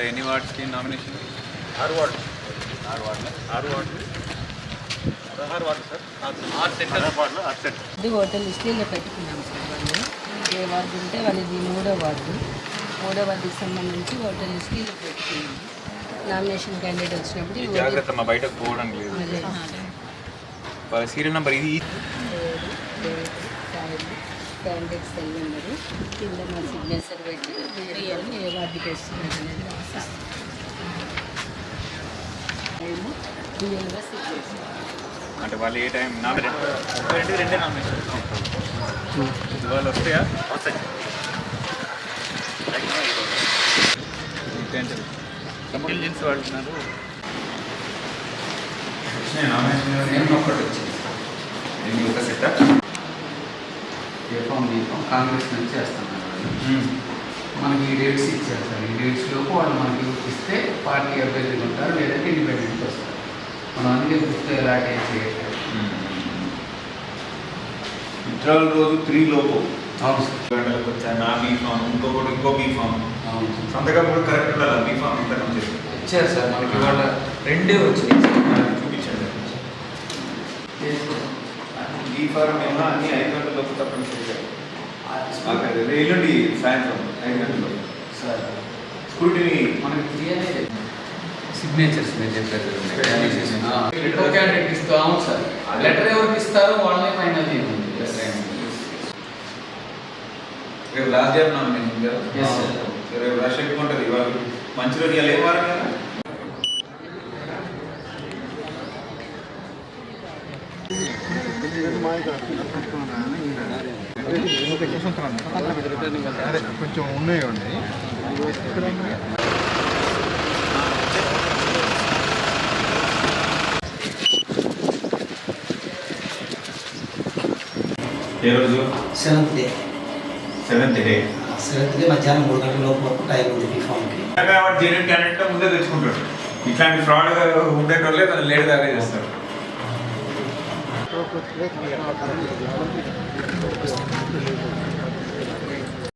ఎన్ని వార్డ్స్కి nomination? 6 ward. 6 వార్డులు. 6 ward. 16 ward sir. 6 centre. 6 వార్డులో 6 సెంటర్. ఇది హోటల్ లిస్టులో పెట్టుకున్నాం సార్. వాళ్ళు ఏ వార్డు ఉంటే వాళ్ళది 3వ వార్డు. 3వ వార్డుకి సంబంధించి హోటల్ లిస్టులో పెట్టుకున్నాం. నామినేషన్ క్యాండిడేట్ వచ్చినప్పుడు జాగ్రత్త మా బయటకు పోవడం లేదు. సీరియల్ నెంబర్ ఇది క్యాండిడేట్ సెల్ నెంబరు కింద మా సిగ్నేచర్ పెట్టి రియల్ని ఏ వార్డుకి వేస్తున్నారు అనేది రాసిస్తాం. రియల్గా సిగ్నేచర్ అంటే వాళ్ళు ఏ టైం రెండే నామినేషన్ వాళ్ళు వస్తాయా? వస్తాయి. ఇంటెలిజెన్స్ వాడుతున్నారు. నేను ఒక్కటి వచ్చింది నేను ఒక సెటప్ బీఫామ్ కాంగ్రెస్ నుంచి చేస్తున్నాను. మనకి ఈ డేట్స్ ఇచ్చారు సార్. ఈ డేట్స్ లోపు వాళ్ళు మనకి ఇస్తే పార్టీ అభ్యర్థులు ఉంటారు, లేదంటే ఇండిపెండెంట్ వస్తారు. మనం అందుకే గుర్తు ఎలాంటి చేయట్లేదు. విత్డ్రాల్ రోజు 3 లోపు. అవును సార్. గంటలకు వచ్చా నా బీఫామ్ ఇంకో బీఫామ్ అవును సార్. సంతకం కూడా కరెక్ట్ ఉండాలి. బీఫామ్ సంతకం చేసి ఇచ్చారు సార్. మనకి వాళ్ళ 2 వచ్చినాయి సార్. చూపించండి. బీఫారం ఏమో అన్ని 5 గంటలకు తప్పనిసరిగా ఎల్లుండి సాయంత్రం 5 గంటలకు సార్ స్కూటీని మనకి 3 అనేది సిగ్నేచర్స్ నేను చెప్పారు. లెటర్ క్యాండిడేట్ ఇస్తూ అవును సార్. లెటర్ ఎవరికి ఇస్తారో వాళ్ళే ఫైనల్ చేయండి. రేపు లాస్ట్ డే నామినేషన్ కదా. రేపు రష్ ఎక్కువ ఉంటుంది. ఇవాళ మంచి రోజు ఇవాళ ఏ వారం కదా. కొంచెం ఉన్నాయి ఏ రోజు? 7th day. 7th day. 7th day మధ్యాహ్నం 3 గంటల లోపు వరకు టైం ఉంది బీఫామ్కి. జెన్యున్ క్యాండిడేట్ ముందే తెచ్చుకుంటాడు. ఇట్లాంటి ఫ్రాడ్ ఉండేటోళ్ళే తను లేట్ దాకా చేస్తారు.